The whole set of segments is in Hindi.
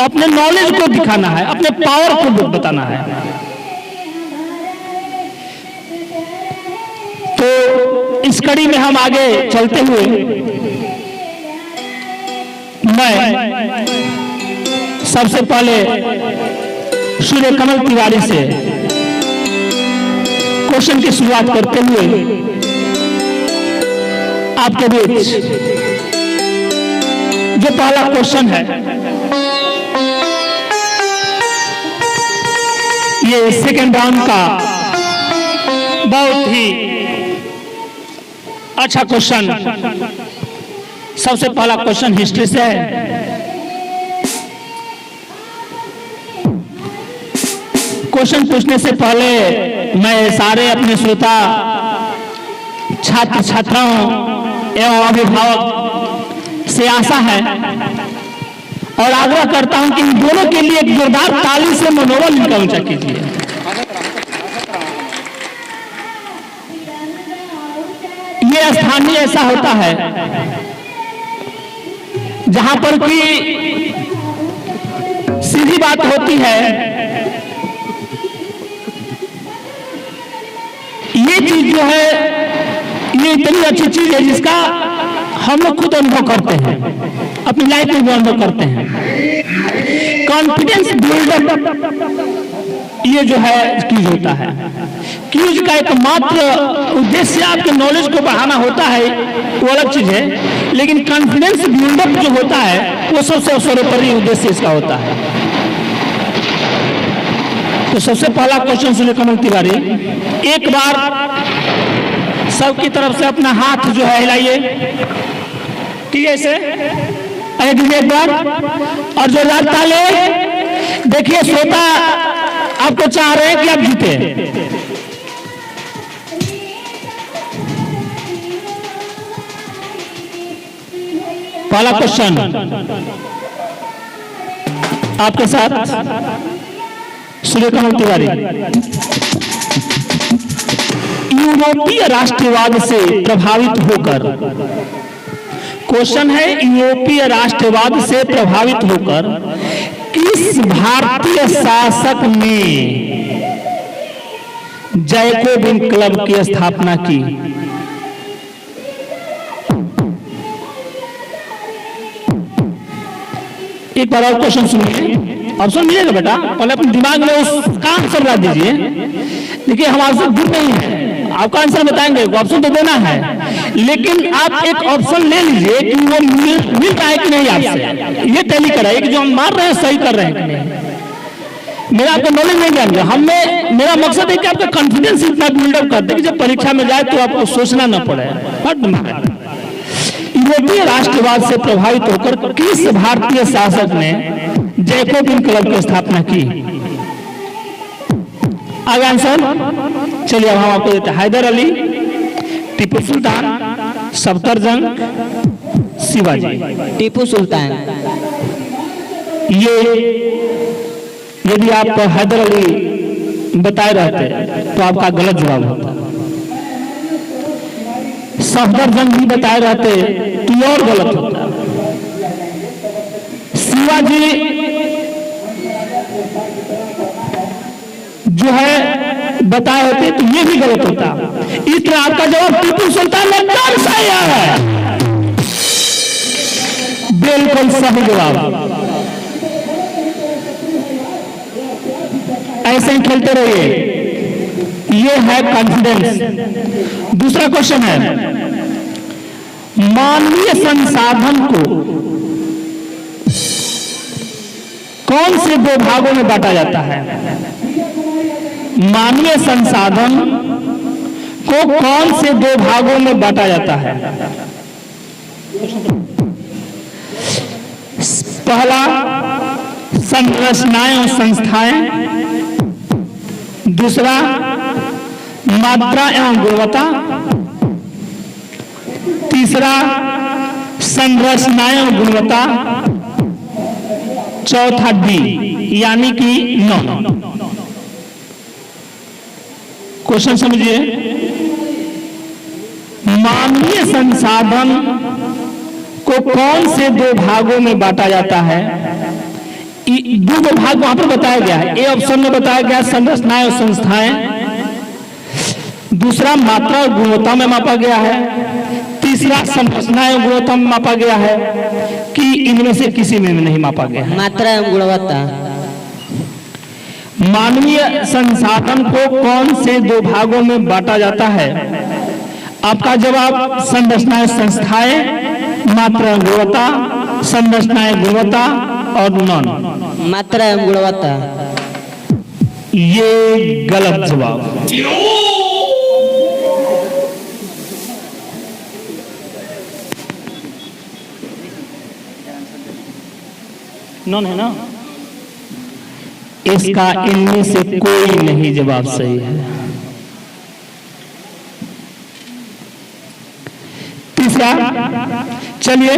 अपने नॉलेज को दिखाना है, अपने पावर को बताना है। तो इस कड़ी में हम आगे चलते हुए मैं सबसे पहले सूर्य कमल तिवारी से क्वेश्चन की शुरुआत करते हुए आपके बीच जो पहला क्वेश्चन है, ये सेकेंड राउंड का बहुत ही अच्छा क्वेश्चन, सबसे पहला क्वेश्चन हिस्ट्री से है। क्वेश्चन पूछने से पहले मैं सारे अपने श्रोता छात्र छात्राओं एवं अभिभावक से आशा है और आग्रह करता हूं कि इन दोनों के लिए एक जोरदार ताली से मनोबल इनका ऊंचा कीजिए। ये स्थानीय ऐसा होता है जहां पर कि सीधी बात होती है, ये चीज जो है ये इतनी अच्छी चीज है जिसका हम लोग खुद अनुभव करते हैं, अपनी लाइफ में भी अनुभव करते हैं। कॉन्फिडेंस बिल्डअप ये जो है क्यूज होता है। क्यूज का एकमात्र उद्देश्य आपके नॉलेज को बढ़ाना होता है, वो अलग चीज है, लेकिन कॉन्फिडेंस बिल्डअप जो होता है वो सबसे सर्वोपरि उद्देश्य इसका होता है। तो सबसे पहला क्वेश्चन सूर्य कमल तिवारी, एक बार सबकी तरफ से अपना हाथ जो है हिलाइए, ठीक है, ऐसे एक बार, और जो ताले। देखिए श्रोता आपको चाह रहे हैं कि आप जीते। पहला क्वेश्चन आपके साथ सूर्य कमल तिवारी, यूरोपीय राष्ट्रवाद से प्रभावित होकर, क्वेश्चन है यूरोपीय राष्ट्रवाद से प्रभावित होकर किस भारतीय शासक ने जैकोबिन क्लब की स्थापना की? एक बार और क्वेश्चन सुनिए, ऑप्शन मिलेगा बेटा, पहले अपने दिमाग में उसका आंसर ला दीजिए। देखिए हम आपसे दूर नहीं है, आपका आंसर बताएंगे, ऑप्शन तो देना है, लेकिन आप एक ऑप्शन ले लीजिए कि वो मिल पाए कि नहीं आपसे, ये टैली कराइए कि जो हम मार रहे हैं सही कर रहे हैं कि नहीं। मेरा आपका नॉलेज नहीं जाएंगे, हमें मेरा मकसद है कि आपका कॉन्फिडेंस इतना बिल्डअप कर दे कि जब परीक्षा में जाए तो आपको सोचना न पड़े। यूरोपीय राष्ट्रवाद से प्रभावित होकर किस भारतीय शासक ने जैकोबिन क्लब की स्थापना की? आगे आंसर, चलिए अब हम आपको देते हैं। हैदर अली, टीपू सुल्तान, सफदरजंग, शिवाजी। टीपू सुल्तान। ये यदि आप हैदर अली बताए रहते तो आपका गलत जवाब होता। सफदरजंग भी बताए रहते तो ये और गलत होता। शिवाजी जो है बताए होते तो ये भी गलत होता। इस तरह आपका जवाब टीपू सुल्तान ने कौन सा है? बिल्कुल सही जवाब। ऐसे ही खेलते रहिए, ये है कॉन्फिडेंस। दूसरा क्वेश्चन है, मानवीय संसाधन को कौन से दो भागों में बांटा जाता है? मानवीय संसाधन को कौन से दो भागों में बांटा जाता है? पहला संरचनाएं और संस्थाएं, दूसरा मात्रा एवं गुणवत्ता, तीसरा संरचनाएं और गुणवत्ता, चौथा डी यानी कि 9। क्वेश्चन समझिए, मानवीय संसाधन को कौन से दो भागों में बांटा जाता है? दो भाग वहां पर बताया गया है। ए ऑप्शन में बताया गया संरचनाएं और संस्थाएं, दूसरा मात्रा और गुणवत्ता में मापा गया है, तीसरा संरचनाएं और गुणवत्ता में मापा गया है कि इनमें से किसी में नहीं मापा गया है। मात्रा एवं गुणवत्ता। मानवीय संसाधन को कौन से दो भागों में बांटा जाता है? आपका जवाब संरचनाएं संस्थाएं, मात्रा गुणवत्ता, संरचनाएं गुणवत्ता और नॉन। मात्रा एवं गुणवत्ता। ये गलत जवाब। नॉन है ना? इसका इनमें से कोई नहीं जवाब सही है। तीसरा, चलिए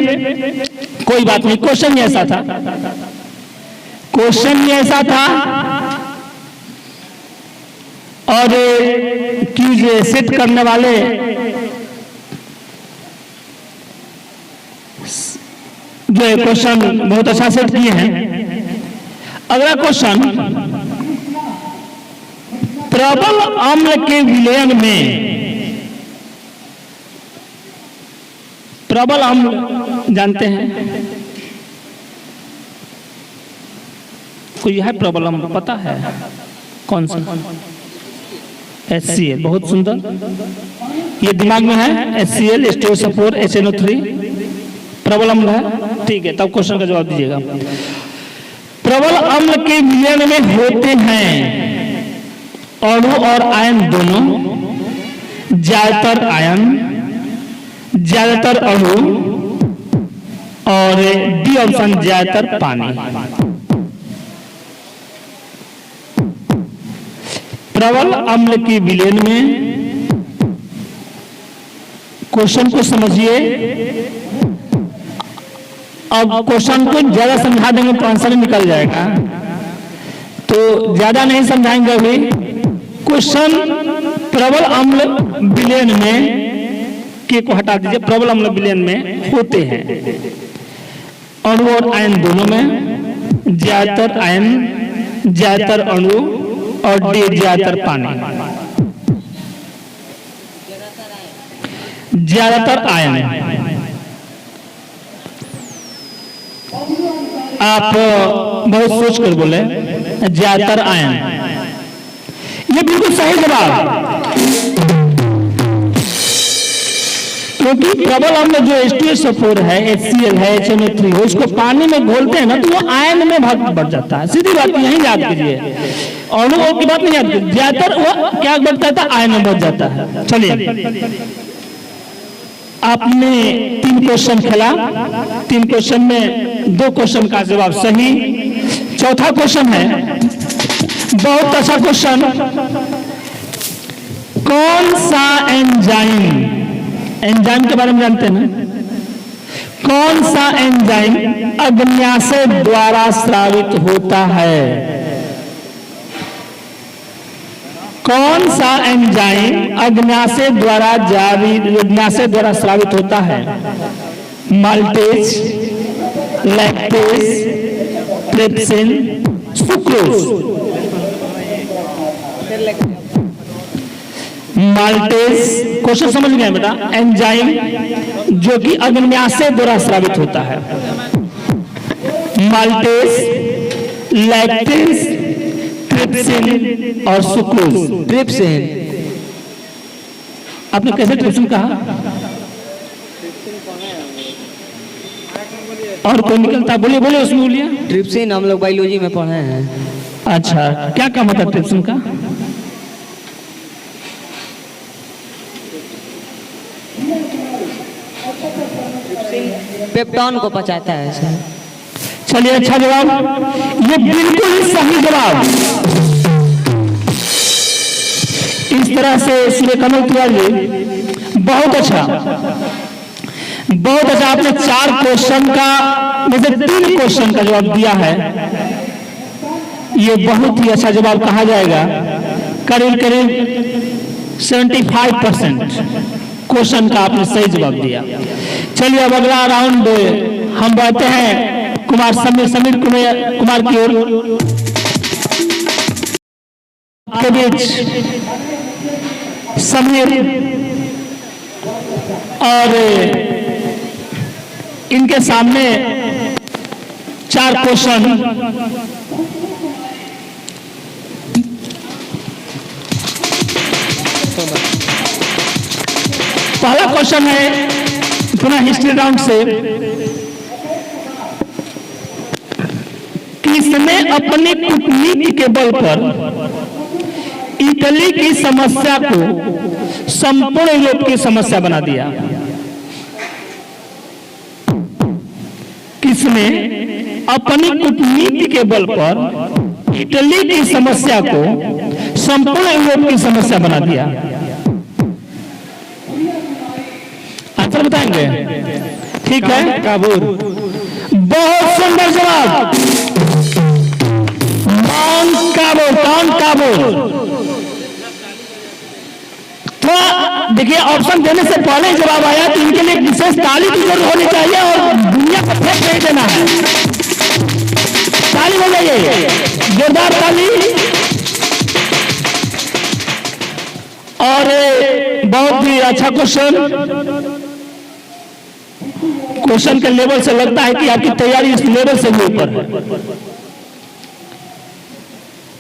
कोई बात नहीं, क्वेश्चन ही ऐसा था, क्वेश्चन ही ऐसा था और क्यूज सेट करने वाले जो है क्वेश्चन बहुत अच्छा सेट किए हैं। अगला क्वेश्चन, प्रबल अम्ल के विलयन में, प्रबल अम्ल जानते हैं? कोई है प्रबल अम्ल पता है कौन सा? HCl, बहुत सुंदर, ये दिमाग में है। HCl H2SO4 HNO3 प्रबल अम्ल है। ठीक है, तब क्वेश्चन का जवाब दीजिएगा। प्रबल अम्ल के विलयन में होते हैं अणु और आयन दोनों, ज्यादातर आयन, ज्यादातर अणु और डी ऑप्शन ज्यादातर पानी। प्रबल अम्ल के विलयन में, क्वेश्चन को समझिए। अब क्वेश्चन को ज्यादा समझा देंगे तो आंसर निकल जाएगा, तो ज्यादा नहीं समझाएंगे अभी। क्वेश्चन, प्रबल अम्ल विलयन में, के को हटा दीजिए, प्रबल अम्ल विलयन में होते हैं अणु और आयन दोनों में, ज्यादातर आयन, ज्यादातर अणु और डी ज्यादातर पानी। ज्यादातर आयन, आप बहुत सोच कर बोले ज्यादातर आयन, ये बिल्कुल सही जवाब। क्योंकि प्रबल अम्ल जो H2SO4 है, HCl है, HNO3 है, उसको पानी में घोलते हैं ना तो वो आयन में भाग बढ़ जाता है। सीधी बात यही याद कीजिए, अणु की बात नहीं याद कीजिए, ज्यादातर वो क्या बढ़ता है, आयन में बढ़ जाता है। चलिए, आपने 3 क्वेश्चन खेला, 3 क्वेश्चन में 2 क्वेश्चन का जवाब सही। चौथा क्वेश्चन है बहुत अच्छा क्वेश्चन, कौन सा एंजाइम, एंजाइम के बारे में जानते हैं ना? कौन सा एंजाइम अग्न्याशय द्वारा स्रावित होता है? कौन सा एंजाइम अग्न्याशय द्वारा स्रावित होता है? Maltase, lactase, trypsin, sucrose. Maltase, question समझ गए बेटा? एंजाइम जो कि अग्न्याशय द्वारा स्रावित होता है, माल्टेज, लैक्टेज, ट्रिप्सिन और सुक्रोज। ट्रिप्सिन। आपने कैसे ट्रिप्सिन कहा? और कोई निकलता? बोलिए बोलिए, उसमें बोलिए। ट्रिप्सिन हम लोग बायोलॉजी में पढ़े हैं। अच्छा, क्या काम होता है ट्रिप्सिन का? पेप्टॉन को पचाता है सर। चलिए, अच्छा जवाब, ये बिल्कुल सही जवाब। इस तरह से सूर्यकमल तिवारी, बहुत अच्छा, बहुत अच्छा। आपने 4 क्वेश्चन का में से 3 क्वेश्चन का जवाब दिया है। ये बहुत ही अच्छा जवाब कहा जाएगा। करीब करीब 75% क्वेश्चन का आपने सही जवाब दिया। चलिए, अब अगला राउंड हम बढ़ते हैं कुमार समीर कुमार की ओर के बीच समीर और इनके सामने 4 क्वेश्चन। पहला क्वेश्चन है पुनः हिस्ट्री राउंड से, किसने अपनी कूटनीति के बल पर इटली की समस्या को संपूर्ण यूरोप की समस्या बना दिया? किसने अपनी कूटनीति के बल पर इटली की समस्या को संपूर्ण यूरोप की समस्या बना दिया? आंसर बताएंगे? ठीक है, काबूल। बहुत सुंदर जवाब, काबूल। थोड़ा देखिए, ऑप्शन देने से पहले जवाब आया तो इनके लिए विशेष ताली की जरूरत होनी चाहिए और दुनिया को फेंक नहीं देना है। ताली बजाइए, जोरदार ताली। और बहुत ही अच्छा क्वेश्चन के लेवल से लगता है कि आपकी तैयारी इस लेवल से भी ऊपर है।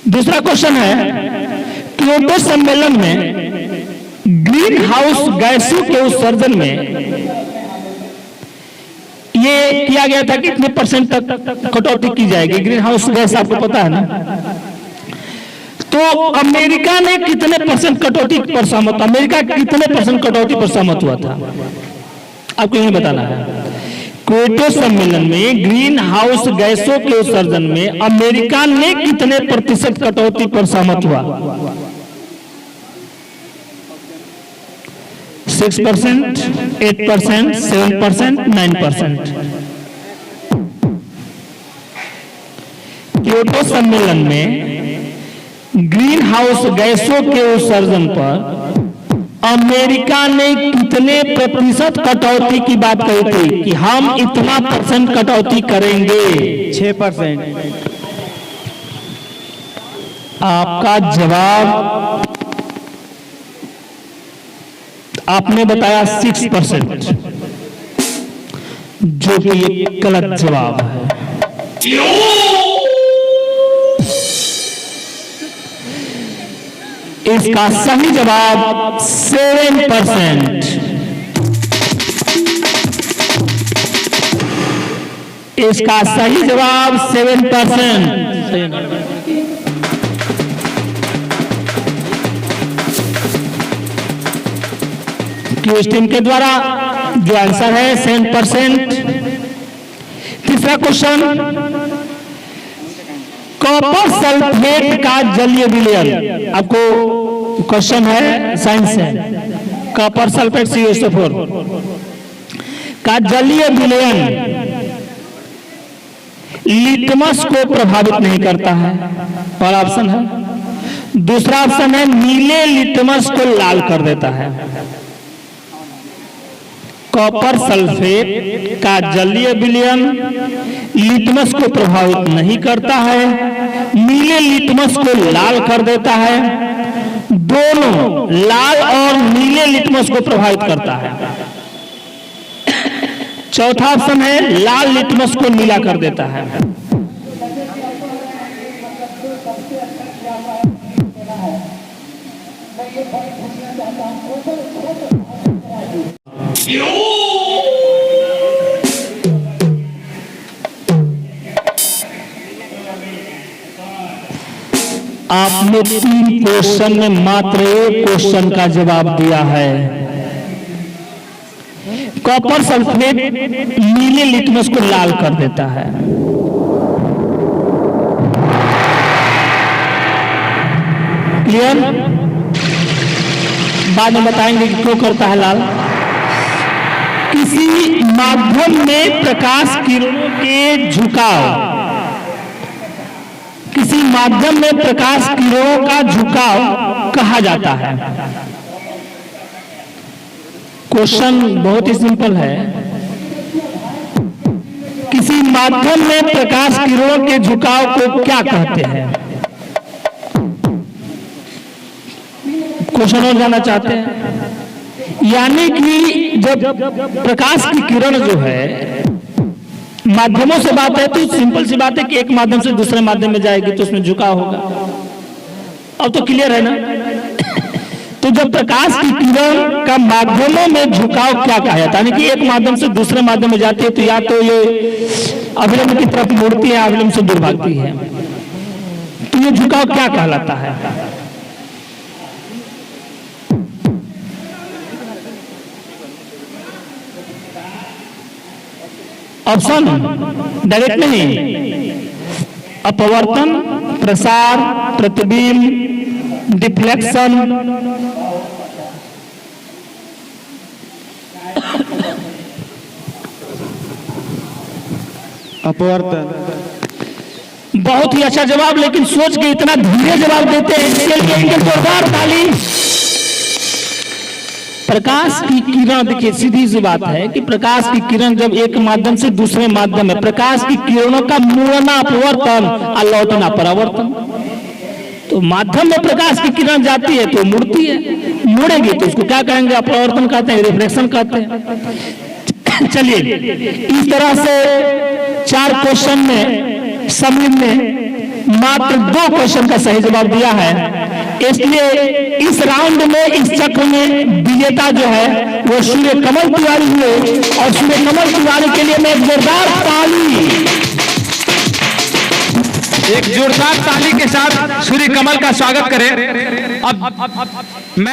दूसरा क्वेश्चन है, क्योटो सम्मेलन में ग्रीन हाउस गैसों के उत्सर्जन में ये किया गया था कि कितने % तक कटौती की जाएगी? ग्रीन हाउस गैस आपको पता है ना? तो अमेरिका ने कितने % कटौती पर सहमत, अमेरिका कितने % कटौती पर सहमत हुआ था? आपको यही बताना है। क्योटो सम्मेलन में ग्रीन हाउस गैसों के उत्सर्जन में अमेरिका ने कितने % कटौती पर सहमत हुआ? 6%, 8%, 7%, 9%। क्योटो सम्मेलन में ग्रीन हाउस गैसों के उत्सर्जन पर अमेरिका ने कितने % कटौती की बात कही थी कि हम इतना % कटौती करेंगे? 6%। आपका जवाब, आपने बताया 6%, जो कि एक गलत जवाब है। इसका सही जवाब 7%। इसका सही जवाब 7%। क्यूज टीम के द्वारा जो आंसर है 7%। तीसरा क्वेश्चन, कॉपर सल्फेट का जलीय विलयन, आपको क्वेश्चन है साइंस से, कॉपर सल्फेट CuSO4 का जलीय विलयन लिटमस को प्रभावित नहीं करता है, पहला ऑप्शन है। दूसरा ऑप्शन है नीले लिटमस को लाल कर देता है। कॉपर सल्फेट का जलीय विलयन लिटमस को प्रभावित नहीं करता है, नीले लिटमस को लाल कर देता है। दोनों, लाल और नीले लिटमस को प्रभावित करता है। चौथा ऑप्शन है लाल लिटमस को नीला कर देता है। आपने 3 क्वेश्चन में मात्र 1 क्वेश्चन का जवाब दिया है। कॉपर सल्फेट नीले लिटमस को लाल कर देता है। क्लियर? बाद में बताएंगे कि क्यों करता है लाल। किसी माध्यम में प्रकाश किरणों के झुकाव, किसी माध्यम में प्रकाश किरणों का झुकाव कहा जाता है। क्वेश्चन बहुत ही सिंपल है। किसी माध्यम में प्रकाश किरणों के झुकाव को क्या कहते हैं? क्वेश्चन और जानना चाहते हैं। यानी कि जब प्रकाश की किरण जो है माध्यमों से बात है तो सिंपल सी बात है कि एक माध्यम से दूसरे माध्यम में जाएगी तो उसमें झुकाव होगा। अब तो क्लियर है ना? तो जब प्रकाश की किरण का माध्यमों में झुकाव क्या कहा जाता है, यानी कि एक माध्यम से दूसरे माध्यम में जाती है तो या तो ये अविलंब की तरफ मुड़ती है, अविलंब से दूर भागती है, तो ये झुकाव क्या कहलाता है? ऑप्शन डायरेक्ट नहीं, अपवर्तन, प्रसार, प्रतिबिंब, डिफ्लेक्शन। अपवर्तन। बहुत ही अच्छा जवाब, लेकिन सोच के इतना धीरे जवाब देते हैं, इसके लिए इनके जोरदार ताली। प्रकाश की किरण, देखिए सीधी सी बात है कि प्रकाश की किरण जब एक माध्यम से दूसरे माध्यम में, प्रकाश की किरणों का मुड़ना अपवर्तन और लौटना परावर्तन। तो माध्यम में प्रकाश की किरण जाती है तो मुड़ती है, मुड़ेगी तो उसको क्या कहेंगे? अपवर्तन कहते हैं, रिफ्लेक्शन कहते हैं। चलिए, इस तरह से 4 क्वेश्चन में समीर ने मात्र 2 क्वेश्चन का सही जवाब दिया है, इसलिए इस राउंड में, इस चक्र में विजेता जो है वो सूर्य कमल तिवारी हुए। और सूर्य कमल तिवारी के लिए मैं एक जोरदार ताली, एक जोरदार ताली के साथ सूर्य कमल का स्वागत करें। अब मैं